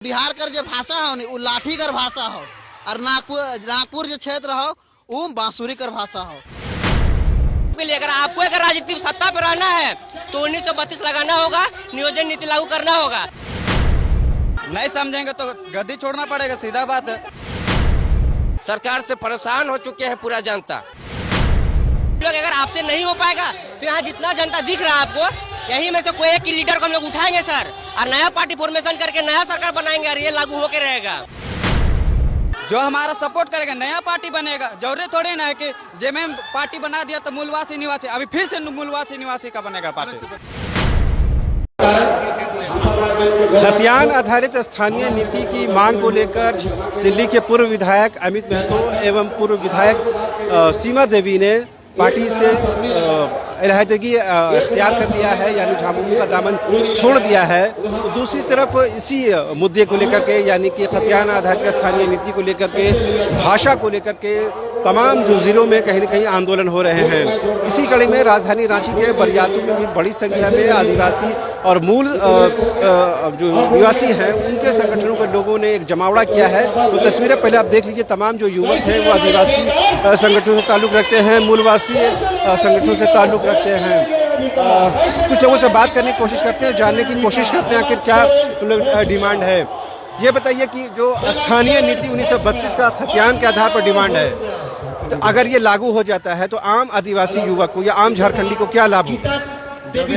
बिहार कर जो भाषा हो नी वो लाठी कर भाषा हो और नागपुर जो क्षेत्र हो वो बांसुरी कर भाषा हो। अगर आपको अगर राजनीतिक सत्ता पर रहना है तो 1932 लगाना होगा, नियोजन नीति लागू करना होगा। नहीं समझेंगे तो गद्दी छोड़ना पड़ेगा, सीधा बात है। सरकार से परेशान हो चुके हैं पूरा जनता लोग। अगर आपसे नहीं हो पाएगा तो यहाँ जितना जनता दिख रहा है आपको, यही में से कोई एक लीडर को हम लोग उठाएंगे सर, और नया पार्टी फॉर्मेशन करके नया सरकार बनाएंगे और ये लागू होके रहेगा। जो हमारा सपोर्ट करेगा नया पार्टी बनेगा। जरूरी थोड़ी ना है कि जेमेन पार्टी बना दिया तो मूलवासी निवासी, अभी फिर से मूलवासी निवासी का बनेगा पार्टी। खतियान आधारित स्थानीय नीति की मांग को लेकर सिल्ली के पूर्व विधायक अमित महतो एवं पूर्व विधायक सीमा देवी ने पार्टी से अलहदगी इख्तियार कर लिया है, यानी झामुमो का दामन छोड़ दिया है। तो दूसरी तरफ इसी मुद्दे को लेकर के, यानी कि खतियान आधारित स्थानीय नीति को लेकर के, भाषा को लेकर के तमाम जो ज़िलों में कहीं न कहीं आंदोलन हो रहे हैं। इसी कड़ी में राजधानी रांची के बरियातू में भी बड़ी संख्या में आदिवासी और मूल जो निवासी हैं उनके संगठनों के लोगों ने एक जमावड़ा किया है। तो तस्वीरें पहले आप देख लीजिए। तमाम जो युवक हैं वो आदिवासी संगठनों से ताल्लुक़ रखते हैं, मूलवासी संगठनों से ताल्लुक़ रखते हैं। कुछ लोगों से बात करने की कोशिश करते हैं, जानने की कोशिश करते हैं आखिर क्या डिमांड है। ये बताइए कि जो स्थानीय नीति 1932 का खतियान के आधार पर डिमांड है, तो अगर ये लागू हो जाता है तो आम आदिवासी युवक को या आम झारखंडी को क्या लाभ होगा? जो भी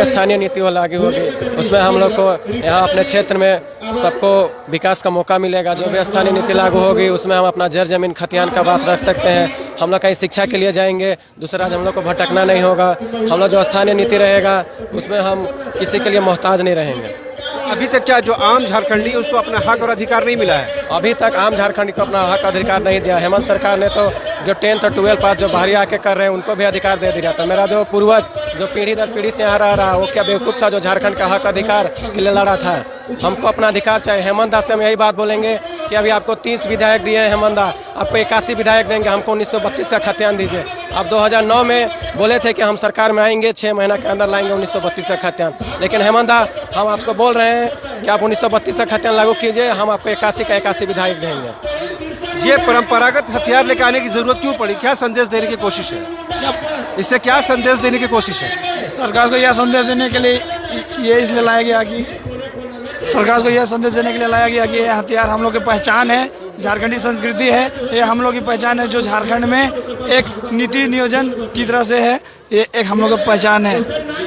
स्थानीय नीति वो लागू होगी उसमें हम लोग को यहाँ अपने क्षेत्र में सबको विकास का मौका मिलेगा। जो भी स्थानीय नीति लागू होगी उसमें हम अपना जर जमीन खतियान का बात रख सकते हैं। हम लोग कहीं शिक्षा के लिए जाएंगे, दूसरा हम लोग को भटकना नहीं होगा। हम लोग जो स्थानीय नीति रहेगा उसमें हम किसी के लिए मोहताज नहीं रहेंगे। अभी तक क्या जो आम झारखंडी है उसको अपना हक और अधिकार नहीं मिला है? अभी तक आम झारखंडी को अपना हक अधिकार नहीं दिया। हेमंत सरकार ने तो जो 10th और 12th पास जो बाहरी आके कर रहे हैं उनको भी अधिकार दे दिया। तो मेरा जो पूर्वज जो पीढ़ी दर पीढ़ी से यहाँ रहा वो क्या बेवकूफ़ था जो झारखंड का हक अधिकार के लिए लड़ा था? हमको अपना अधिकार चाहिए। हेमंत दास से हम यही बात बोलेंगे कि अभी आपको 30 विधायक दिए हैं हेमंत दास, आपको 81 विधायक देंगे, हमको 1932 का खतियान दीजिए। आप 2009 में बोले थे कि हम सरकार में आएंगे, 6 महीना के अंदर लाएंगे 1932 का खतियान। लेकिन हेमंत दास हम आपको बोल रहे हैं कि आप 1932 का खतियान लागू कीजिए, हम आपको 81 का 81 विधायक देंगे। ये परंपरागत हथियार लेकर आने की जरूरत क्यों पड़ी? क्या संदेश देने की कोशिश है? इससे क्या संदेश देने की कोशिश है? सरकार को यह संदेश देने के लिए ये इसलिए लाया गया कि सरकार को यह संदेश देने के लिए लाया गया कि ये हथियार हम लोग की पहचान है, झारखंडी संस्कृति है, ये हम लोग की पहचान है। जो झारखंड में एक नीति नियोजन की तरह से है, ये एक हम लोग की पहचान है।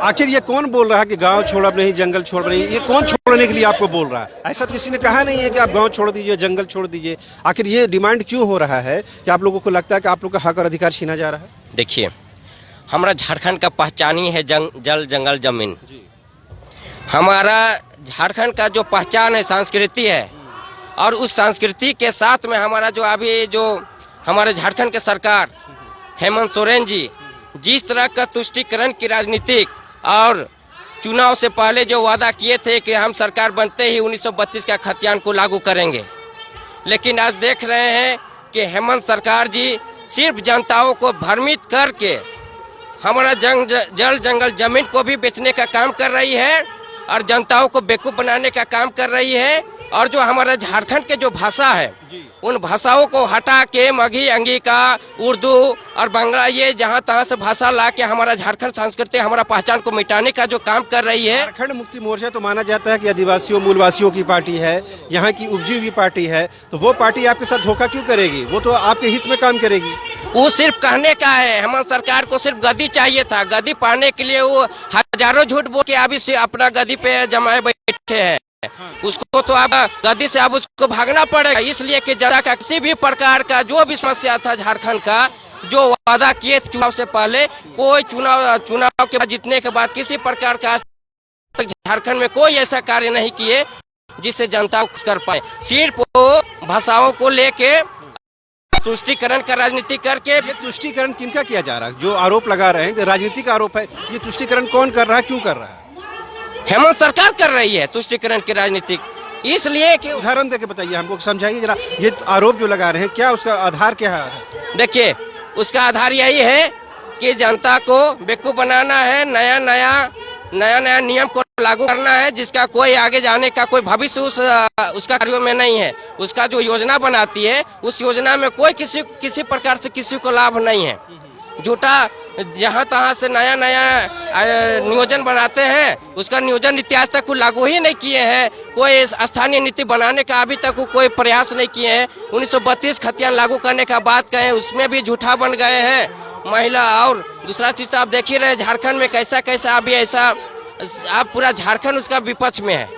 आखिर ये कौन बोल रहा है कि गांव छोड़ अब नहीं, जंगल छोड़ नहीं? ये कौन छोड़ने के लिए आपको बोल रहा है? ऐसा तो किसी ने कहा नहीं है कि आप गांव छोड़ दीजिए, जंगल छोड़ दीजिए। आखिर ये डिमांड क्यों हो रहा है कि आप लोगों को लगता है कि आप लोग का हक और अधिकार छीना जा रहा है? देखिए, हमारा झारखंड का पहचान ही है जल जंगल जमीन। हमारा झारखंड का जो पहचान है संस्कृति है, और उस संस्कृति के साथ में हमारा जो अभी जो हमारे झारखंड के सरकार हेमंत सोरेन जी जिस तरह का तुष्टीकरण की राजनीतिक और चुनाव से पहले जो वादा किए थे कि हम सरकार बनते ही 1932 का खतियान को लागू करेंगे, लेकिन आज देख रहे हैं कि हेमंत सरकार जी सिर्फ जनताओं को भ्रमित करके हमारा जल जंगल जमीन को भी बेचने का काम कर रही है और जनताओं को बेवकूफ़ बनाने का काम कर रही है। और जो हमारा झारखंड के जो भाषा है उन भाषाओं को हटा के मगही अंगिका, उर्दू और बांग्ला, ये जहाँ तहाँ से भाषा ला के हमारा झारखंड संस्कृति, हमारा पहचान को मिटाने का जो काम कर रही है। झारखंड मुक्ति मोर्चा तो माना जाता है कि आदिवासियों मूलवासियों की पार्टी है, यहाँ की उपजी हुई पार्टी है, तो वो पार्टी आपके साथ धोखा क्यों करेगी? वो तो आपके हित में काम करेगी। वो सिर्फ कहने का है। हेमंत सरकार को सिर्फ गद्दी चाहिए था। गद्दी पाने के लिए वो हजारों झूठ बोल के अभी से अपना गद्दी पे जमाए बैठे हैं। उसको तो अब गद्दी से अब उसको भागना पड़ेगा, इसलिए कि जनता का किसी भी प्रकार का जो भी समस्या था झारखंड का, जो वादा किए चुनाव से पहले, कोई चुनाव के बाद जीतने के बाद किसी प्रकार का झारखंड में कोई ऐसा कार्य नहीं किए जिससे जनता खुश कर पाए। सिर्फ वो भाषाओं को लेके तुष्टीकरण का राजनीति करके। ये तुष्टीकरण किनका किया जा रहा है? जो आरोप लगा रहे हैं कि राजनीतिक आरोप है, ये तुष्टीकरण कौन कर रहा है, क्यों कर रहा है? हेमंत सरकार कर रही है तुष्टीकरण की राजनीति, इसलिए कि उदाहरण देके बताइए, हमको समझाइए जरा। ये आरोप जो लगा रहे हैं, क्या उसका आधार क्या है? देखिए, उसका आधार यही है कि जनता को बेवकूफ बनाना है, नया नया नियम को लागू करना है जिसका कोई आगे जाने का कोई भविष्य उसका कार्यों में नहीं है। उसका जो योजना बनाती है उस योजना में कोई किसी प्रकार से किसी को लाभ नहीं है। झूठा जहाँ तहाँ से नया नियोजन बनाते हैं, उसका नियोजन नीति आज तक लागू ही नहीं किए हैं। कोई स्थानीय नीति बनाने का अभी तक कोई प्रयास नहीं किए हैं। 1932 खतियान लागू करने का बात कहें उसमें भी झूठा बन गए हैं महिला। और दूसरा चीज तो आप देख ही रहे झारखंड में कैसा अभी ऐसा अब पूरा झारखंड उसका विपक्ष में है।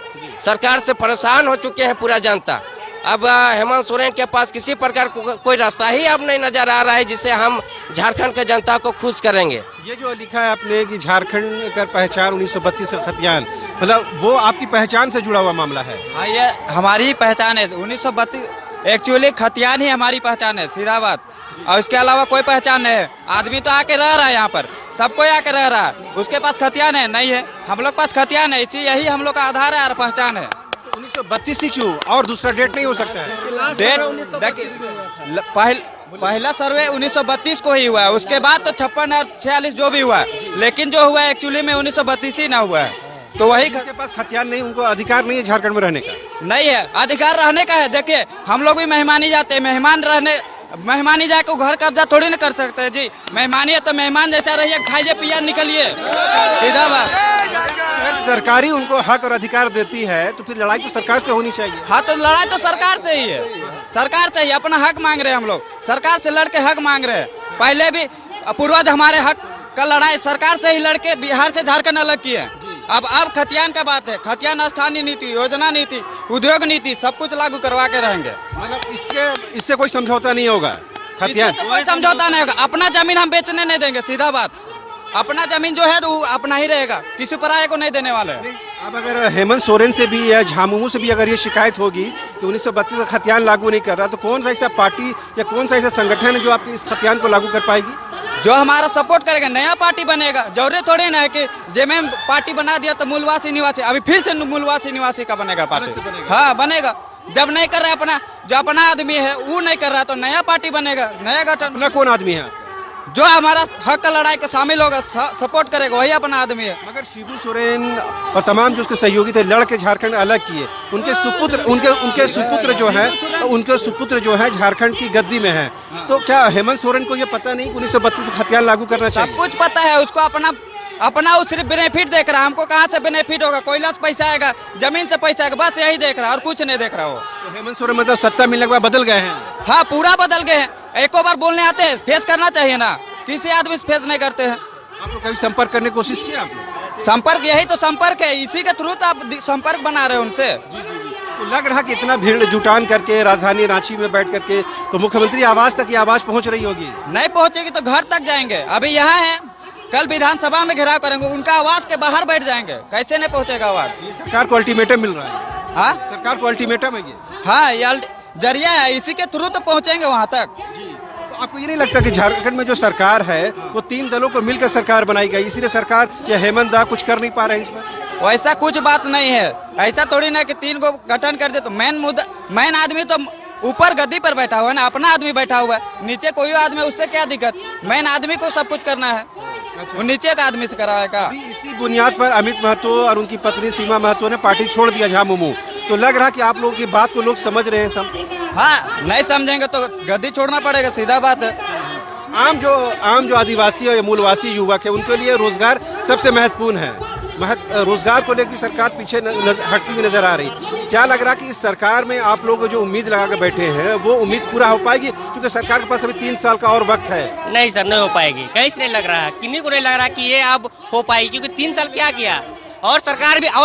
सरकार से परेशान हो चुके हैं पूरा जनता। अब हेमंत सोरेन के पास किसी प्रकार कोई रास्ता ही अब नहीं नजर आ रहा है जिससे हम झारखंड के जनता को खुश करेंगे। ये जो लिखा है आपने कि झारखंड का पहचान 1932 का खतियान, मतलब वो आपकी पहचान से जुड़ा हुआ मामला है? हाँ, ये हमारी पहचान है। 1932 एक्चुअली खतियान ही हमारी पहचान है, सीधा बात। और इसके अलावा कोई पहचान नहीं है। आदमी तो आके रह रहा है यहाँ पर, सबको आके रह रहा है। उसके पास खतियान है नहीं है, हम लोग पास खतियान है। इसी यही हम लोग का आधार है और पहचान है। 1932 ही क्यों, और दूसरा डेट नहीं हो सकता है? डेट पहला सर्वे 1932 को ही हुआ है। उसके बाद तो 56 और 46 जो भी हुआ है, लेकिन जो हुआ है एक्चुअली में 1932 ही ना हुआ है। तो वही के पास खतियान नहीं, उनको अधिकार नहीं है झारखंड में रहने का? नहीं है, अधिकार रहने का है। देखिए हम लोग भी मेहमानी जाते हैं, मेहमानी जाके घर कब्जा थोड़ी ना कर सकते हैं जी। मेहमानी है तो मेहमान जैसा रहिए, खाइए पिया निकलिए, सीधा बात। अगर सरकारी उनको हक और अधिकार देती है तो फिर लड़ाई तो सरकार से होनी चाहिए। हाँ, तो लड़ाई तो सरकार से ही है, सरकार से ही अपना हक मांग रहे हैं हम लोग। सरकार से लड़के हक मांग रहे हैं। पहले भी पूर्वज हमारे हक का लड़ाई सरकार से ही लड़के बिहार से झारखंड अलग किए। अब खतियान का बात है। खतियान स्थानीय नीति, योजना नीति, उद्योग नीति सब कुछ लागू करवा के रहेंगे। मतलब इससे कोई समझौता नहीं होगा? खतियान तो कोई समझौता नहीं होगा। अपना जमीन हम बेचने नहीं देंगे, सीधा बात। अपना जमीन जो है तो अपना ही रहेगा, किसी पराये को नहीं देने वाले। अब अगर हेमंत सोरेन से भी या झामुमो से भी अगर ये शिकायत होगी कि 1932 का खतियान लागू नहीं कर रहा, तो कौन सा ऐसा पार्टी या कौन सा ऐसा संगठन है जो आपकी इस खतियान को लागू कर पाएगी? जो हमारा सपोर्ट करेगा, नया पार्टी बनेगा। जरूरी थोड़ी ना है कि जेमेन पार्टी बना दिया तो मूलवासी निवासी, अभी फिर से मूलवासी निवासी का बनेगा पार्टी। हाँ, बनेगा। जब नहीं कर रहा है अपना, जो अपना आदमी है वो नहीं कर रहा, तो नया पार्टी बनेगा, नया गठन। अपना कौन आदमी है? जो हमारा हक का लड़ाई का शामिल होगा, सपोर्ट करेगा, वही अपना आदमी है। मगर शिबू सोरेन और तमाम जो उसके सहयोगी थे लड़ के झारखंड अलग किए। उनके सुपुत्र जो है झारखंड की गद्दी में है। तो क्या हेमंत सोरेन को ये पता नहीं कि 1932 का खतियान लागू करना चाहिए? सब कुछ पता है उसको। अपना वो सिर्फ बेनिफिट देख रहा है। हमको कहाँ से बेनिफिट होगा? कोयला से पैसा आएगा, जमीन से पैसा आएगा, बस यही देख रहा है और कुछ नहीं देख रहा वो। तो हेमंत सोरेन मतलब सत्ता मिलने के बाद बदल गए हैं? हाँ, पूरा बदल गए हैं। एको बार बोलने आते हैं, फेस करना चाहिए ना। किसी आदमी से फेस नहीं करते हैं। आप लोग कभी संपर्क करने की कोशिश किया आपने? संपर्क, यही तो संपर्क है। इसी के थ्रू तो आप संपर्क बना रहे हैं उनसे। तो लग रहा कि इतना भीड़ जुटान करके राजधानी रांची में बैठ करके तो मुख्यमंत्री आवास तक ये आवाज पहुंच रही होगी? नहीं पहुंचेगी तो घर तक जाएंगे। अभी यहाँ है, कल विधानसभा में घेराव करेंगे, उनका आवाज के बाहर बैठ जाएंगे। कैसे नहीं पहुंचेगा आवाज? सरकार को अल्टीमेटम मिल रहा है। हाँ, सरकार को अल्टीमेटम है ये? हाँ, ये जरिया है, इसी के थ्रू तो पहुंचेंगे वहाँ तक। तो आपको ये नहीं लगता कि झारखंड में जो सरकार है वो 3 दलों को मिलकर सरकार बनाई गई, इसीलिए सरकार या हेमंत दा कुछ कर नहीं पा रहे हैं इस पर? वैसा कुछ बात नहीं है। ऐसा थोड़ी ना कि 3 को गठन कर दे तो मेन आदमी तो ऊपर गद्दी पर बैठा हुआ है ना, अपना आदमी बैठा हुआ है। नीचे कोई आदमी, उससे क्या दिक्कत? मेन आदमी को सब कुछ करना है। वो नीचे का आदमी से कराएगा। इसी बुनियाद पर अमित महतो और उनकी पत्नी सीमा महतो ने पार्टी छोड़ दिया झामुमो। तो लग रहा कि आप लोगों की बात को लोग समझ रहे हैं। हाँ, नहीं समझेंगे तो गद्दी छोड़ना पड़ेगा, सीधा बात है। आम जो आदिवासी और मूलवासी युवक है उनके लिए रोजगार सबसे महत्वपूर्ण है। रोजगार को लेकर सरकार पीछे हटती हुई नजर आ रही। क्या लग रहा कि इस सरकार में आप लोग जो उम्मीद लगा कर बैठे हैं वो उम्मीद पूरा हो पाएगी? क्योंकि सरकार के पास अभी 3 साल का और वक्त है। नहीं सर, नहीं हो पाएगी। कैसे नहीं लग रहा, किन्हीं को नहीं लग रहा कि ये अब हो पाएगी, क्योंकि 3 साल क्या किया। और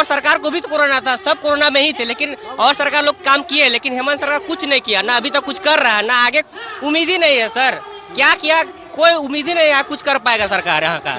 सरकार को भी तो कोरोना था, सब कोरोना में ही थे, लेकिन और सरकार लोग काम किए, लेकिन हेमंत सरकार कुछ नहीं किया। ना अभी तक कुछ कर रहा है, ना आगे उम्मीद ही नहीं है। सर क्या किया, कोई उम्मीद ही नहीं है कुछ कर पाएगा सरकार यहाँ का।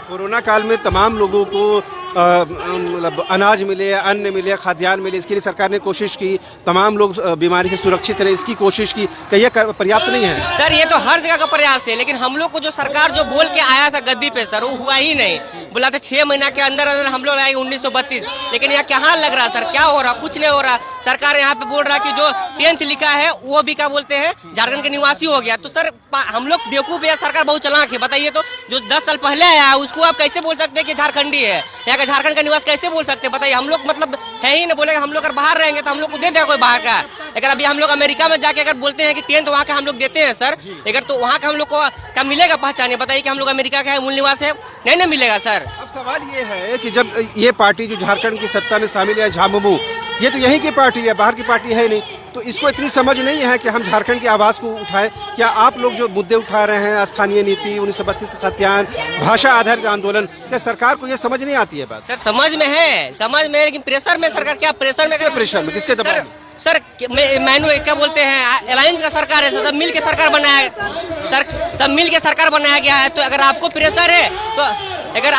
कोरोना काल में तमाम लोगों को मतलब अनाज मिले, अन्न मिले, खाद्यान्न मिले, इसके लिए सरकार ने कोशिश की। तमाम लोग बीमारी से सुरक्षित रहे, इसकी कोशिश की। क्या ये पर्याप्त नहीं है? सर ये तो हर जगह का प्रयास है, लेकिन हम लोग को जो सरकार जो बोल के आया था गद्दी पे सर, वो हुआ ही नहीं। बोला था 6 महीना के अंदर अंदर हम लोग आएंगे 1932, लेकिन यहाँ कहाँ लग रहा सर, क्या हो रहा? कुछ नहीं हो रहा। सरकार यहाँ पे बोल रहा है कि जो 10th लिखा है वो भी क्या बोलते हैं झारखंड के निवासी हो गया। तो सर हम लोग बेवकूफ है, सरकार बहुत चालाक है। बताइए तो जो 10 साल पहले आया उसको आप कैसे बोल सकते हैं कि झारखंडी है, यहाँ का झारखंड का निवास कैसे बोल सकते हैं? बताइए, हम लोग मतलब है ही ना, बोलेगा हम लोग अगर बाहर रहेंगे तो हम लोग को दे देगा कोई बाहर का। अगर अभी हम लोग अमेरिका में जाके अगर बोलते हैं कि 10th वहाँ का हम लोग देते हैं सर, अगर तो वहाँ का हम लोग को क्या मिलेगा पहचाने? बताइए कि हम लोग अमेरिका का है, मूल निवास है, नहीं ना मिलेगा सर। अब सवाल ये है कि जब ये पार्टी जो झारखंड की सत्ता में शामिल है झामुमो, ये तो यहीं की पार्टी है, बाहर की पार्टी है नहीं, तो इसको इतनी समझ नहीं है कि हम झारखंड की आवाज़ को उठाएं। क्या आप लोग जो मुद्दे उठा रहे हैं, स्थानीय नीति, 1932 का खतियान, भाषा आधारित आंदोलन, क्या सरकार को ये समझ नहीं आती है बात? सर समझ में है, लेकिन प्रेशर में सरकार क्या प्रेशर में प्रेशर में किसके दबाव में? सर मैनू क्या बोलते हैं अलायंस का सरकार है, सब मिल के सरकार बनाया सर, सब मिल के सरकार बनाया गया है। तो अगर आपको प्रेशर है तो अगर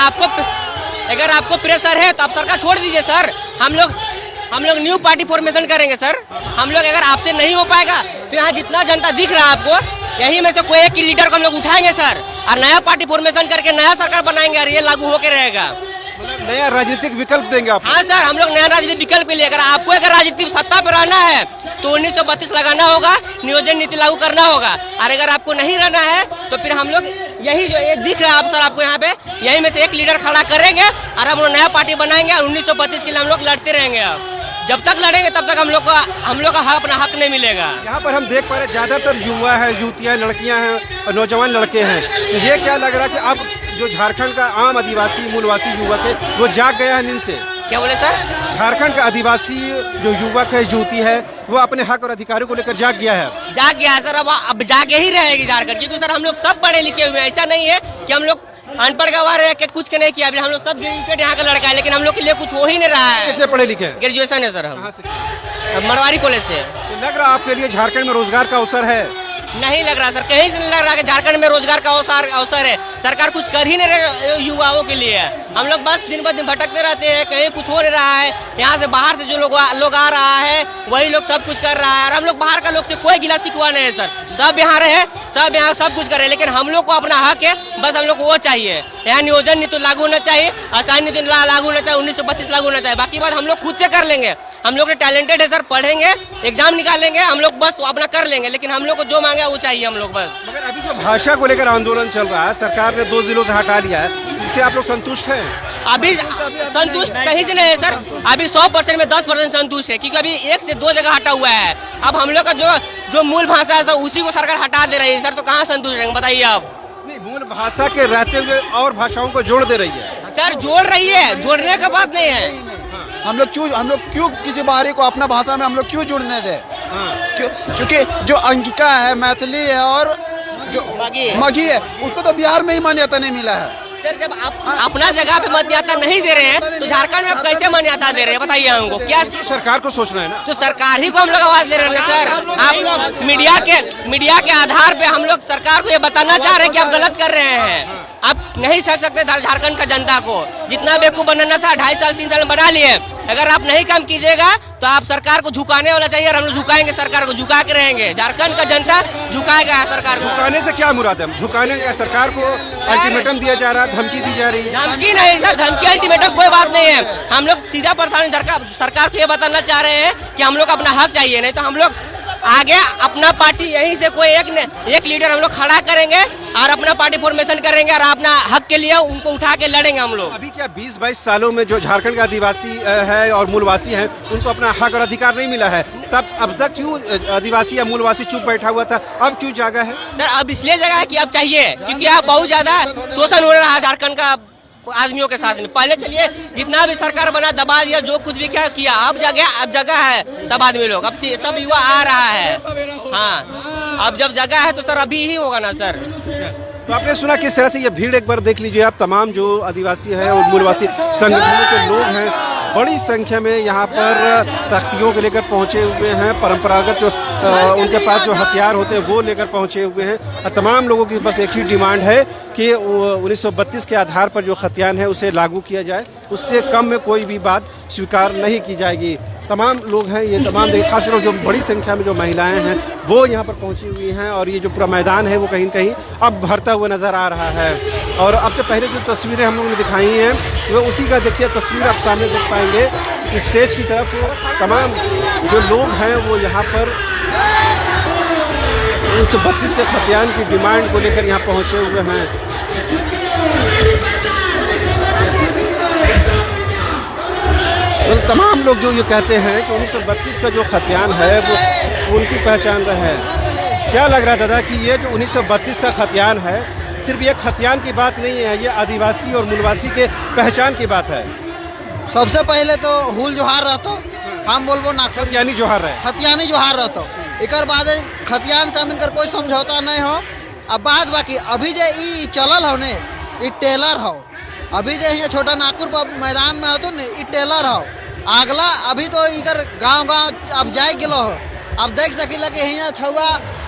आपको प्रेशर है तो आप सरकार छोड़ दीजिए सर। हम लोग न्यू पार्टी फॉर्मेशन करेंगे सर। हम लोग अगर आपसे नहीं हो पाएगा तो यहाँ जितना जनता दिख रहा है आपको, यही में से कोई एक लीडर को हम लोग उठाएंगे सर और नया पार्टी फॉर्मेशन करके नया सरकार बनाएंगे और ये लागू होकर रहेगा। नया राजनीतिक विकल्प देंगे आप? हाँ सर, हम लोग नया राजनीतिक विकल्प के लिए अगर आपको अगर राजनीतिक सत्ता पर रहना है तो 1932 लगाना होगा, नियोजन नीति लागू करना होगा। और अगर आपको नहीं रहना है तो फिर हम लोग यही जो ये दिख रहा है आप सर आपको यहाँ पे, यही में से एक लीडर खड़ा करेंगे और हम लोग नया पार्टी बनाएंगे और 1932 के लिए हम लोग लड़ते रहेंगे। अब जब तक लड़ेंगे तब तक हम लोग का अपना हक नहीं मिलेगा। यहाँ पर हम देख पा रहे हैं ज्यादातर युवा है, युवतियाँ, लड़कियाँ हैं और नौजवान लड़के हैं। तो ये क्या लग रहा है कि अब जो झारखंड का आम आदिवासी मूलवासी युवक है वो जाग गया है नींद से? क्या बोले सर? झारखंड का आदिवासी जो युवक है, युवती है, वो अपने हक और अधिकारों को लेकर जाग गया है? जाग गया है सर, अब जागे ही रहेगी झारखंड, क्योंकि सर हम लोग सब पढ़े लिखे हुए हैं। ऐसा नहीं है कि हम लोग अनपढ़ गवार है कि कुछ के नहीं किया। अभी हम लोग सब ग्रेजुएटेड यहाँ का लड़का है, लेकिन हम लोग के लिए कुछ हो ही नहीं रहा है। कितने पढ़े लिखे हैं? ग्रेजुएशन है सर, हम मरवाड़ी कॉलेज से। तो लग रहा आपके लिए झारखंड में रोजगार का अवसर है? नहीं लग रहा सर, कहीं से नहीं लग रहा कि झारखंड में रोजगार का अवसर है। सरकार कुछ कर ही नहीं रहे युवाओं के लिए। हम लोग बस दिन ब दिन भटकते रहते हैं, कहीं कुछ हो नहीं रहा है। यहाँ से बाहर से जो लोग आ रहा है वही लोग सब कुछ कर रहा है और हम लोग बाहर का लोग से कोई गिला शिकवा नहीं है सर। सब यहाँ रहे, सब यहाँ सब कुछ कर रहे हैं, लेकिन हम लोग को अपना हक है, बस हम लोग को वो चाहिए। यहाँ नियोजन नीति लागू होना चाहिए, आसान नीति लागू होना चाहिए, 1932 लागू होना चाहिए। बाकी बात हम लोग खुद से कर लेंगे। हम लोग टैलेंटेड है सर, पढ़ेंगे, एग्जाम निकालेंगे, हम लोग बस अपना कर लेंगे, लेकिन हम लोग को जो मांगे वो चाहिए हम लोग बस। मगर अभी जो भाषा को लेकर आंदोलन चल रहा है, सरकार ने 2 जिलों से हटा लिया है, इससे आप लोग संतुष्ट हैं? अभी संतुष्ट कहीं से नहीं है सर, अभी 100% में 10% संतुष्ट है, क्योंकि अभी 1 से 2 जगह हटा हुआ है। अब हम लोग का जो मूल भाषा है सर, उसी को सरकार हटा दे रही है सर, तो कहाँ संतुष्ट रहेंगे बताइए आप? नहीं, मूल भाषा के रहते हुए और भाषाओं को जोड़ दे रही है सर। जोड़ रही है, जोड़ने का बात नहीं है। हम लोग क्यों किसी बाहरी को अपना भाषा में हम लोग क्यों जुड़ने दें? क्योंकि जो अंगिका है, मैथिली है और जो मगही है, उसको तो बिहार में ही मान्यता नहीं मिला है सर। जब आप अपना जगह पे मान्यता नहीं दे रहे हैं तो झारखंड में आप कैसे मान्यता दे रहे हैं बताइए हमको? क्या सरकार को सोचना है ना, तो सरकार ही को हम लोग आवाज दे रहे हैं सर। आप लोग मीडिया के आधार पे हम लोग सरकार को ये बताना चाह रहे हैं कि आप गलत कर रहे हैं। आप नहीं ठग सकते झारखंड का जनता को, जितना बेवकूफ बनाना था 2.5 साल 3 साल में बना लिए। अगर आप नहीं काम कीजिएगा तो आप सरकार को झुकाने वाला चाहिए और हम लोग झुकाएंगे, सरकार को झुका के रहेंगे। झारखंड का जनता झुकाएगा सरकार को। झुकाने से क्या मुराद है? झुकाने का सरकार को अल्टीमेटम दिया जा रहा है, धमकी दी जा रही है? धमकी नहीं सर, धमकी अल्टीमेटम कोई बात नहीं है। हम लोग सीधा प्रशासन सरकार को ये बताना चाह रहे हैं कि हम लोग अपना हक चाहिए, नहीं तो हम लोग आगे अपना पार्टी यहीं से कोई एक लीडर हम लोग खड़ा करेंगे और अपना पार्टी फॉर्मेशन करेंगे और अपना हक के लिए उनको उठा के लड़ेंगे हम लोग। अभी क्या 20-22 सालों में जो झारखंड का आदिवासी है और मूलवासी हैं, उनको अपना हक और अधिकार नहीं मिला है, तब अब तक क्यों आदिवासी या मूलवासी चुप बैठा हुआ था? अब क्यों जागा है सर? अब इसलिए जगह है कि अब चाहिए, क्योंकि अब बहुत ज्यादा शोषण हो रहा है झारखंड का आदमियों के साथ में। पहले चलिए जितना भी सरकार बना दबा दिया, जो कुछ भी क्या किया, अब जगह है सब आदमी लोग, अब सब युवा आ रहा है। हाँ, अब जब जगह है तो सर अभी ही होगा ना सर। तो आपने सुना किस तरह से ये भीड़, एक बार देख लीजिए आप, तमाम जो आदिवासी है और मूलवासी संगठनों के लोग हैं, बड़ी संख्या में यहाँ पर तख्तियों को लेकर पहुँचे हुए हैं। परंपरागत उनके पास जो हथियार होते हैं वो लेकर पहुँचे हुए हैं। और तमाम लोगों की बस एक ही डिमांड है कि 1932 के आधार पर जो खतियान है उसे लागू किया जाए, उससे कम में कोई भी बात स्वीकार नहीं की जाएगी। तमाम लोग हैं, ये तमाम खासकर जो बड़ी संख्या में जो महिलाएं हैं वो यहाँ पर पहुँची हुई हैं और ये जो पूरा मैदान है वो कहीं कहीं अब भरता हुआ नज़र आ रहा है। और अब से पहले जो तस्वीरें हम लोगों ने दिखाई हैं वो उसी का देखिए तस्वीर आप सामने देख पाएंगे। स्टेज की तरफ तमाम जो लोग हैं वो यहाँ पर 1932 के खतियान की डिमांड को लेकर यहाँ पहुँचे हुए हैं। तो तमाम लोग जो ये कहते हैं कि 1932 का जो खतियान है वो उनकी पहचान रहे है। क्या लग रहा है दादा कि ये जो 1932 का खतियान है सिर्फ ये खतियान की बात नहीं है, ये आदिवासी और मूलवासी के पहचान की बात है? सबसे पहले तो हुल जोहार रहतो, हम बोलबो ना खतियानी जोहार है, खतियानी जोहार रहतो। एकर बाद खतियान से मिलकर कोई समझौता नहीं हो। अब बात बाकी अभी जे ई चलल हो ने ई टेलर हो, अभी जे यहाँ छोटा नागपुर मैदान में होतो ने ई टेलर हो। अगला अभी तो इधर गांव अब जाए गेलो हो, अब देख सकिला कि यहाँ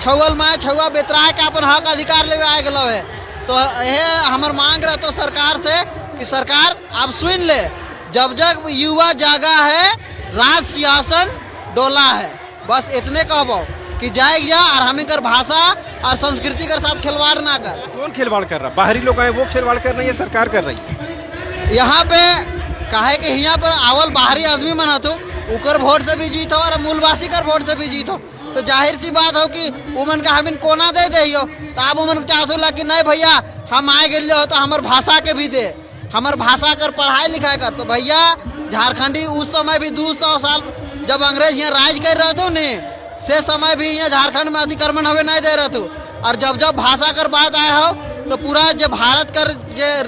छुअल में छुआ बेतराए के अपन हक अधिकार लेवे आ गेलो है। तो यह हमार मांग रहा तो सरकार से कि सरकार अब सुन ले, जब जब युवा जागा है राज सिंहासन डोला है। बस इतने कहबो कि जाए जा और हम कर भाषा और संस्कृति के साथ खिलवाड़ ना कर। कौन खिलवाड़ कर रहा? बाहरी लोग आए वो खिलवाड़ कर रहे हैं, सरकार कर रही है। यहाँ पे काहे कि यहाँ पर आवल बाहरी आदमी मन हो उकर वोट से भी जीत हो और मूलवासी कर वोट से भी जीत हो, तो जाहिर सी बात हो कि उमन का हम कोना दे दियो। तो आप उमन चाहते ला कि नहीं भैया हम आए गए हो तो हमार भाषा के भी दे, हमार भाषा कर पढ़ाई लिखाई कर। तो भैया झारखंडी उस समय भी 200 साल जब अंग्रेज यहाँ राज कर रहे थे ने से समय भी यहाँ झारखंड में अतिक्रमण हमें नहीं दे रहे थे। और जब जब भाषा कर बात आया हो तो पूरा जो भारत कर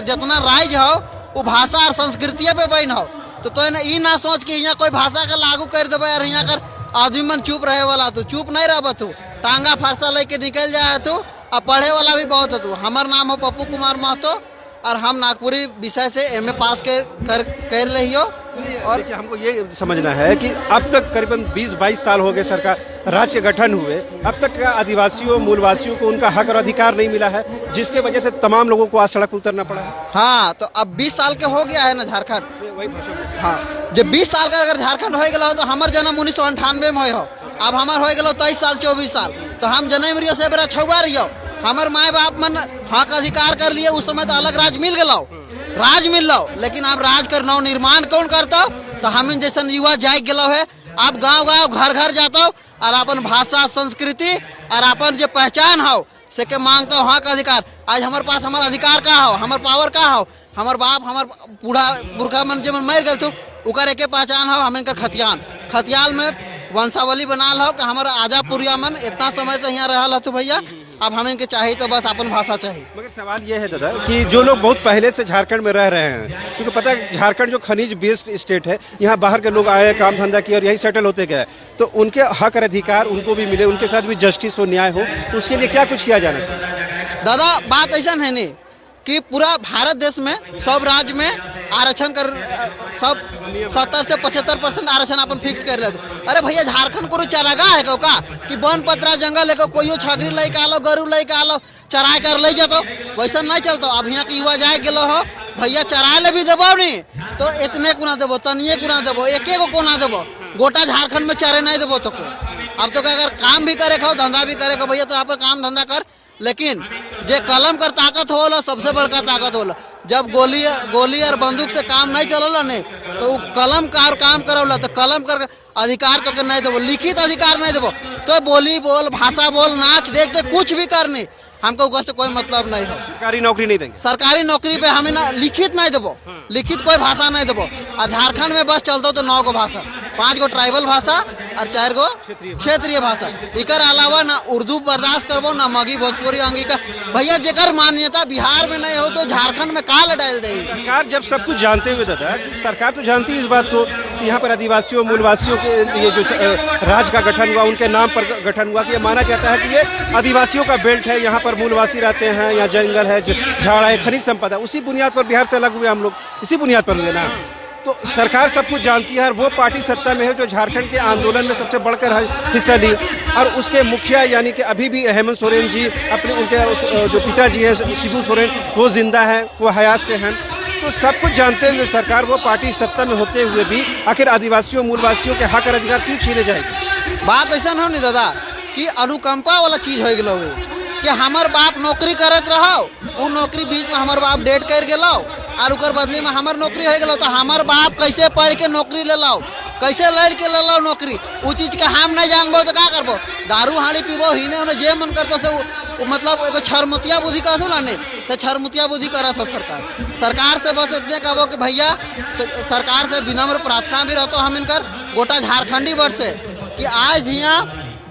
जितना राज्य हो वो भाषा और संस्कृति पे बन हो। तो ई ना सोच कि यहाँ कोई भाषा का लागू कर देवे और यहाँ कर आदमी मन चुप रहे वाला, तो चुप नहीं रह तू, टांगा फांसा लेके निकल जाए तू। और पढ़े वाला भी बहुत है तू। हमार नाम हो पप्पू कुमार महतो और हम नागपुरी विषय से MA पास कर रही हो। और हमको ये समझना है कि अब तक करीबन 20-22 साल हो गए सरकार राज्य गठन हुए, अब तक आदिवासियों मूलवासियों को उनका हक और अधिकार नहीं मिला है, जिसके वजह से तमाम लोगों को आज सड़क उतरना पड़ा है। हाँ, तो अब 20 साल के हो गया है ना झारखंड। हाँ, जब 20 साल का अगर झारखंड हो गया हो तो हमार जन्म 1998 में हो, अब हमार हो गया 23 साल 24 साल, तो हम जन्म रहियो से बेरा छुआ रहियो। हमार माए बाप मन हक अधिकार कर लिए, उस समय तो अलग राज मिल गलो, राज मिल लो, लेकिन अब राज कर नव निर्माण कौन करता? तो हम जैसा युवा जाग गलो है। अब गांव गांव घर घर जाता और अपन भाषा संस्कृति और अपन जो पहचान हो से के मांगता हो हक अधिकार। आज हमारे पास हमारा अधिकार का हो, हमारे पावर का हो, हमार बाप हमार बूढ़ा पुरखा मन जब मर गए थे उकर एक पहचान हो, हम इनका खतियाल में वंशावली बनाल हो कि हमारा आजा पुरिया मन इतना समय से यहाँ रहा तो भैया अब हम इनके चाहिए तो बस अपन भाषा चाहिए। मगर सवाल ये है दादा कि जो लोग बहुत पहले से झारखंड में रह रहे हैं, क्योंकि पता है झारखंड जो खनिज बेस्ड स्टेट है, यहाँ बाहर के लोग आए काम धंधा किए और यही सेटल होते गए, तो उनके हक और अधिकार उनको भी मिले, उनके साथ भी जस्टिस हो, न्याय हो, तो उसके लिए क्या कुछ किया जाना चाहिए? दादा बात ऐसा है नहीं कि पूरा भारत देश में सब राज्य में आरक्षण कर सब 70 से 75% आरक्षण अपन फिक्स कर ले। अरे भैया झारखंड को चरागा है का कि वन पत्रा जंगल है कोई छगरी लेके आलो गरू लेके आलो चराए कर ले जातो, वैसा नहीं चलता। अब यहाँ के युवा जाए गेलो हो भैया चराए ले भी देवो नहीं तो इतने गुना देवो, तनिए गुना देवो, एक कोना देवो, गोटा झारखंड में चरे नहीं देवो। तो अब तो अगर काम भी करे खाओ धंधा भी करे भैया तो यहाँ पर काम धंधा कर, लेकिन जे कलम कर ताकत होला सबसे बड़का ताकत होला। जब गोली और बंदूक से काम नहीं चलला नहीं तो वो कलम का काम करवला, तो कलम कर अधिकार तो कर नहीं देवो, लिखित अधिकार नहीं देवो, तो बोली बोल भाषा बोल नाच देख दे कुछ भी करनी, हमको उससे से कोई मतलब नहीं हो। सरकारी नौकरी नहीं देंगे, सरकारी नौकरी पे हमें ना लिखित नहीं देवो, लिखित कोई भाषा नहीं देवो। और झारखंड में बस चलता तो 9 गो भाषा, 5 गो ट्राइबल भाषा और 4 गो क्षेत्रीय भाषा। इकर अलावा ना उर्दू बर्दाश्त करबो ना मगी भोजपुरी अंगिका। भैया जेकर मान्यता बिहार में नहीं हो तो झारखंड में काल डाल दे। सरकार जब सब कुछ जानते हुए दादा, सरकार तो जानती है इस बात को कि यहाँ पर आदिवासियों मूलवासियों के लिए जो राज्य का गठन हुआ उनके नाम पर गठन हुआ, कि ये माना जाता है कि ये आदिवासियों का बेल्ट है, यहाँ पर मूलवासी रहते हैं, यहाँ जंगल है, झाड़ है, खनिज संपदा, उसी बुनियाद पर बिहार से अलग हुए हम लोग, इसी बुनियाद पर हुए ना। तो सरकार सब कुछ जानती है और वो पार्टी सत्ता में है जो झारखंड के आंदोलन में सबसे बढ़कर हिस्सा ली, और उसके मुखिया यानी कि अभी भी हेमंत सोरेन जी अपने उनके जो पिताजी है शिबू सोरेन वो जिंदा है, वो हयात से हैं। तो सब कुछ जानते हुए सरकार वो पार्टी सत्ता में होते हुए भी आखिर आदिवासियों मूलवासियों के हक और अधिकार क्यों छीने जाएगी? बात ऐसा हो नहीं दादा कि अनुकंपा वाला चीज हो गलो कि हमार बाप नौकरी करत रहो, वो नौकरी बीच में हमार बाप डेट कर गेलो और उकर बदली में हमार नौकरी हो गलो तो हमार बाप कैसे पढ़ के नौकरी ले लाओ, कैसे लड़ के ले लाओ नौकरी। वो चीज के हम नहीं जानबो तो क्या करबो, दारू हाड़ी पीबो हिने उन्हें जे मन करतो से मतलब एगो छरमुतिया बुद्धि कहू ना, नहीं तो छरमुतिया बुद्धि करत हो सरकार से बस इतने कहबो कि भैया सरकार से विनम्र प्रार्थना भी रहतो हम इनकर गोटा झारखंडी वर्ड से कि आज यहाँ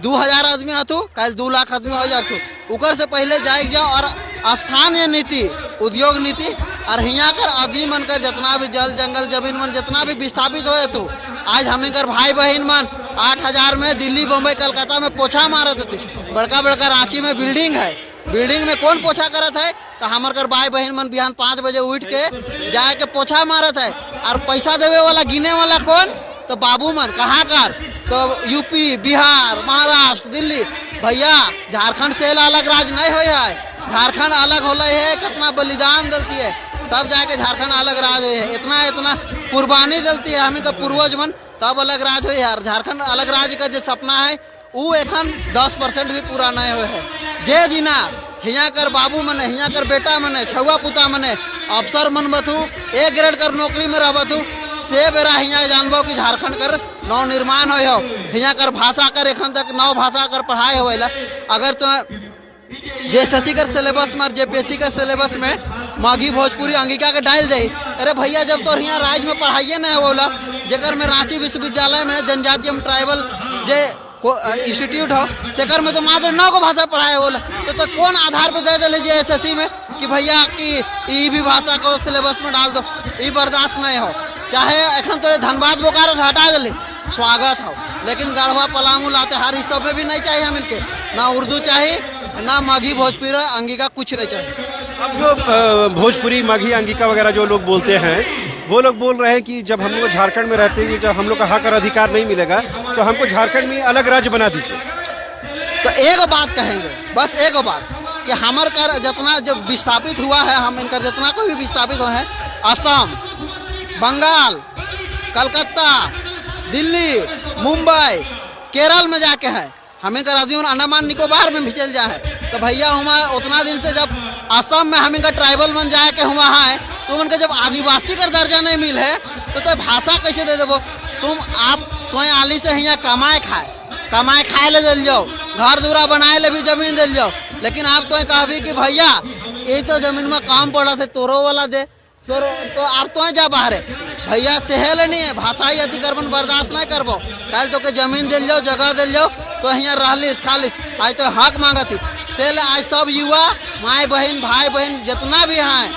2000 आदमी हथु, कल 2 लाख आदमी हो जातु, उकर से पहले जाए जाओ और स्थानीय नीति उद्योग नीति और यहाँ कर आदमी मन कर जितना भी जल जंगल जमीन मन जितना भी विस्थापित हो तो आज हमें कर भाई बहन मन 8000 में दिल्ली बम्बई कलकत्ता में पोछा मारत थे। बड़का बड़का रांची में बिल्डिंग है, बिल्डिंग में कौन पोछा करत है तो हमार कर भाई बहन मन बिहान 5 बजे उठ के जाए के पोछा मारत है। और पैसा देवे वाला गिने वाला कौन तो बाबू मन कहाँ कर तो यूपी बिहार महाराष्ट्र दिल्ली। भैया झारखंड से अलग राज्य नहीं हुए है, झारखंड अलग होले है, कितना बलिदान दलती है तब जाके झारखंड अलग राज्य हुए है, इतना इतना कुर्बानी दलती है हम इनका पूर्वज मन तब अलग राज्य हुए है। झारखंड अलग राज्य का जो सपना है वो एखन 10% भी पूरा नहीं हुए है। जे दिना हियाँ कर बाबू मने हियाँ कर बेटा मने छुआ पुता मने अफसर मन बथू 1 ग्रेड कर नौकरी में रहबथू से बेरा हियाँ जानबो कि झारखंड कर नव निर्माण हो हियाँ कर भाषा कर एखन तक नव भाषा कर पढ़ाई होएला। अगर तो जेएसएससी कर सिलेबस में जेपीएससी का सिलेबस में माघी भोजपुरी अंगिका के डाल दे, अरे भैया जब तो यहाँ राज्य में पढ़ाइए नहीं होला जेकर में रांची विश्वविद्यालय में जनजातीय ट्राइबल जे इंस्टीट्यूट हो सेकर में तो मात्र 9 को भाषा पढ़ाए होला तो कौन आधार पर दे दे जेएसएससी में कि भैया कि ई भी भाषा को सिलेबस में डाल दो, ये बर्दाश्त नहीं हो। चाहे एखन तो धनबाद बोकारो से हटा दिले स्वागत हो, लेकिन गढ़वा पलामू लातेहार इस सब में भी नहीं चाहिए हम इनके, ना उर्दू चाहिए ना माघी भोजपुरी अंगिका कुछ नहीं चाहिए। अब जो भोजपुरी माघी अंगिका वगैरह जो लोग बोलते हैं वो लोग बोल रहे हैं कि जब हम लोग झारखंड में रहते हैं जब हम लोग का हक और अधिकार नहीं मिलेगा तो हमको झारखंड में अलग राज्य बना दीजिए। तो एक बात कहेंगे, बस एक बात कि हमार कर जितना जब विस्थापित हुआ है हम इनका जितना कोई भी विस्थापित हुआ है असम बंगाल कलकत्ता दिल्ली मुंबई केरल में जाके है हमें कर आदमी अंडमान निकोबार में भी चल जाए तो भैया हुआ उतना दिन से जब असम में हम इनका ट्राइबल मन जाए के हुआ है तो उनका जब आदिवासी का दर्जा नहीं मिल है तो भाषा कैसे दे देवो तुम आप तुम्हें आली से यहाँ कमाए खाए ले दिल जाओ घर दूरा बनाए ले भी जमीन दिल जाओ, लेकिन आप तो कहबी कि भैया ये तो जमीन में काम पड़ा थे तोरो वाला दे तो आप तो जा बाहर भैया सेहल नहीं है भाषाई अतिक्रमण बर्दाश्त नहीं करबो कल तो के जमीन दिल जाओ जगह दिल जाओ तो यहाँ रहलिस खालिस आज तो हक मांगती से आज सब युवा माए बहन भाई बहन जितना भी हैं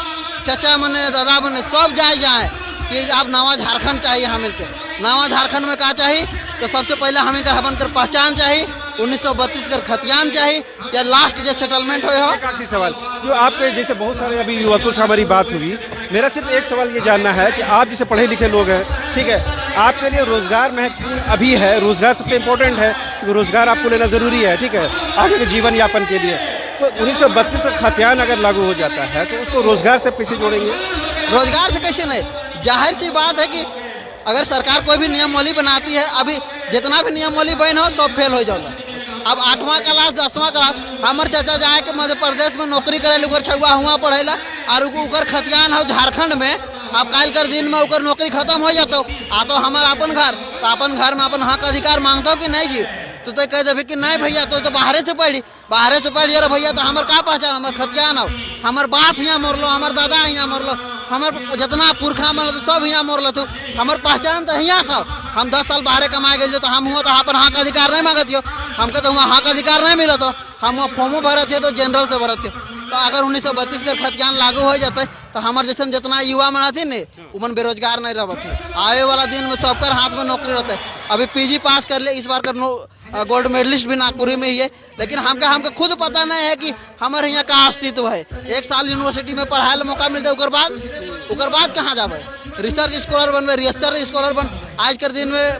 चचा मने दादा मने सब जाए कि आप नवा झारखंड चाहिए हमें के नवा झारखंड में क्या चाहिए तो सबसे पहले हमें कर हमन कर पहचान चाहिए 1932 कर खतियान चाहिए या लास्ट जो सेटलमेंट हो। आखिरी सवाल जो आपके जैसे बहुत सारे अभी युवकों से हमारी बात हुई, मेरा सिर्फ एक सवाल ये जानना है कि आप जैसे पढ़े लिखे लोग हैं, ठीक है, आपके लिए रोजगार महत्वपूर्ण अभी है, रोजगार सबसे इम्पोर्टेंट है क्योंकि रोजगार आपको लेना जरूरी है, ठीक है, आगे के जीवन यापन के लिए। तो 1932 का खतियान अगर लागू हो जाता है तो उसको रोजगार से कैसे जोड़ेंगे? रोजगार से कैसे नहीं, जाहिर सी बात है कि अगर सरकार कोई भी नियमावली बनाती है, अभी जितना भी नियमावली बन हो सब फेल हो जाएगा। अब 8वां क्लास 10वां क्लास हमारे चाचा जाए के मध्य प्रदेश में नौकरी करे उकर छुआ हुआ पढ़ेला और उकर खतियान हो झारखंड में, अब कल कर दिन में उकर नौकरी खत्म हो जाता आ तो हमारे अपन घर तो अपन घर में अपन हक अधिकार मांगता हो कि नहीं जी तो कह देवे कि नहीं भैया तो बाहरे से पढ़ी अरे भैया तो हमारे का पहचान हमारे खतियान हो हमारे बाप यहाँ मरलो हमारे दादा यहाँ मरलो हमारे जितना पुरखा मरल सब यहाँ मरल तो हमारे पहचान तो यहाँ सब हम 10 साल बाहर कमाए गए तो हम हुआ तो यहाँ पर हक अधिकार नहीं मांगत हो हमको तो वहाँ हक अधिकार नहीं मिला तो हम वहाँ फॉर्मो भरत थे तो जनरल से भरत थे। तो अगर 1932 का खतियान लागू हो जाते तो हमारे जैसे जितना युवा मन थे ने उमन बेरोजगार नहीं रहते, आए वाला दिन में सबकर हाथ में नौकरी रहते। अभी पीजी पास कर ले इस बार कर गोल्ड मेडलिस्ट भी नागपुरी में ही है, लेकिन हमके खुद पता नहीं है कि हमारे यहाँ का अस्तित्व है। 1 साल यूनिवर्सिटी में पढ़ाए ला मौका मिलता है उकर बाद कहाँ जाबे रिसर्च स्कॉलर बनबे रिसर्च स्कॉलर बन। आज के दिन में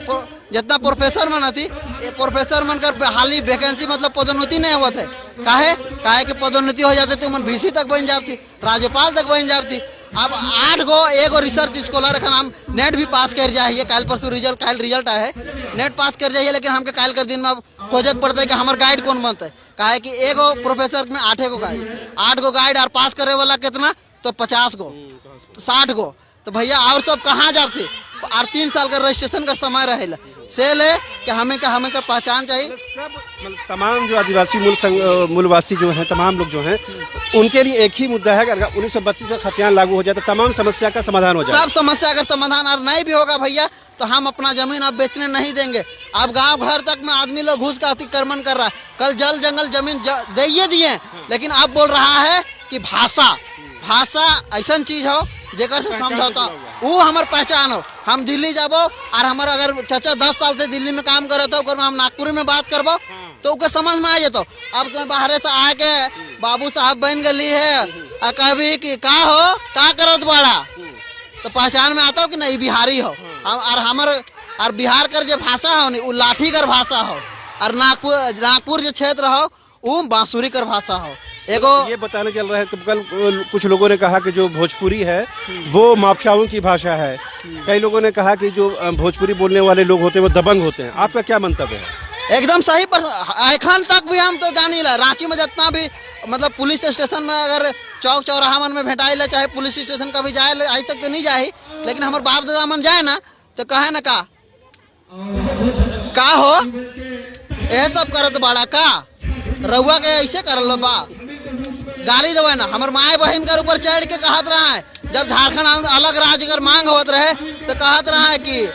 जितना प्रोफेसर मन थी प्रोफेसर मन कर हाली वैकेंसी मतलब पदोन्नति नहीं हुआ थे काहे कि पदोन्नति हो जाते तो मन VC तक बन जाती राज्यपाल तक बन जाती। अब 8 गो एगो रिसर्च स्कॉलर का नाम नेट भी पास कर जाइए कल परसों रिजल्ट आए नेट पास कर जाइए, लेकिन हमके कल कर दिन में अब खोजक पड़ता है कि हमारे गाइड कौन बनता है काहे कि एगो प्रोफेसर में 8 गो गाइड और पास करे वाला कितना तो 50 गो 60 गो, तो भैया और सब कहाँ जाते? और 3 साल का रजिस्ट्रेशन का समय रहेला से ले कि हमें का पहचान चाहिए। सब मतलब तमाम जो आदिवासी मूलवासी जो हैं, तमाम लोग जो हैं, उनके लिए एक ही मुद्दा है कि अगर 1932 का खतियान लागू हो जाए तो तमाम समस्या का समाधान हो जाए। सब समस्या का समाधान और नहीं भी होगा भैया तो हम अपना जमीन अब बेचने नहीं देंगे। अब गांव घर तक में आदमी लोग घुस का अतिक्रमण कर रहा है। कल जल जंगल जमीन दे दिए, लेकिन अब बोल रहा है कि भाषा ऐसा चीज हो जेकर से समझौता वो हमार पहचान हो। हम दिल्ली जाबो और हमारा अगर चाचा 10 साल से दिल्ली में काम करे तो हम नागपुर में बात करबो तो उके समझ में आ जातो। अब तो बाहर से आके बाबू साहब बन गली है कभी कि का हो का करत बड़ा तो पहचान में आता हो कि नहीं बिहारी हो। और हमारे और बिहार कर जो भाषा हो नहीं वो लाठी कर भाषा हो, और नागपुर जो क्षेत्र हो वो बांसुरी कर भाषा हो। एगो ये बताने चल रहा है कि कल कुछ लोगों ने कहा कि जो भोजपुरी है वो माफियाओं की भाषा है। कई लोगों ने कहा कि जो भोजपुरी बोलने वाले लोग होते हैं वो दबंग होते हैं। आपका क्या मंतव्य है? एकदम सही। पर एखन तक भी हम तो जानी ला रांची में जितना भी मतलब पुलिस स्टेशन में अगर चौक चौराहा मन में भेटाई ला चाहे पुलिस स्टेशन कभी जाए आज तक तो नहीं जाए, लेकिन हमारे बाप दादा मन जाए ना तो कहे ना का हो यह सब करत बड़ा का रउआ के ऐसे करल बा गाली देवे ना। हमारे माए बहन के ऊपर चढ़ के कहत रहा है जब झारखंड अलग राज्य अगर मांग होत रहे तो कहत रहा है कि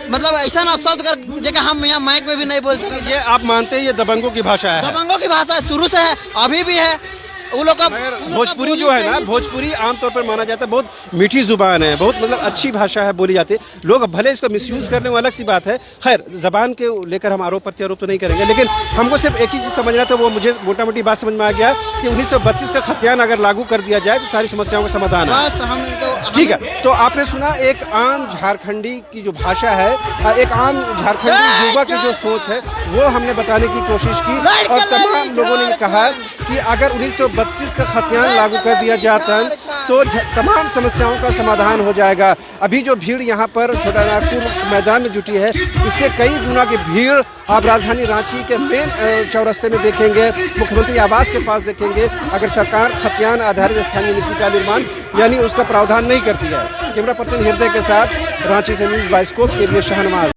मतलब ऐसा अपशब्द कर जगह हम यहाँ माइक में भी नहीं बोल सकते। ये आप मानते हैं ये दबंगों की भाषा है? दबंगों की भाषा शुरू से है, अभी भी है। वो लोग का भोजपुरी जो है ना, भोजपुरी आमतौर पर माना जाता है बहुत मीठी जुबान है, बहुत मतलब अच्छी भाषा है, बोली जाती है। लोग भले इसको मिसयूज करने वो अलग सी बात है। खैर जबान के लेकर हम आरोप प्रत्यारोप तो नहीं करेंगे, लेकिन हमको सिर्फ एक ही चीज़ समझना था, वो मुझे मोटा मोटी बात समझ में आ गया कि 1932 का खतियान अगर लागू कर दिया जाए तो सारी समस्याओं का समाधान है। ठीक है, तो आपने सुना एक आम झारखंडी की जो भाषा है, एक आम झारखंडी युवा की जो सोच है वो हमने बताने की कोशिश की, और तमाम लोगों ने कहा कि अगर 1932 का खतियान लागू कर दिया जाता तो तमाम समस्याओं का समाधान हो जाएगा। अभी जो भीड़ यहाँ पर छोटा नागपुर मैदान में जुटी है, इससे कई गुना की भीड़ आप राजधानी रांची के मेन चौरस्ते में देखेंगे, मुख्यमंत्री आवास के पास देखेंगे, अगर सरकार खतियान आधारित स्थानीय नीति का निर्माण यानी उसका प्रावधान नहीं करती है। कैमरा पर्सन हृदय के साथ रांची से न्यूज़ बाइस्कोप के लिए शहनवाज।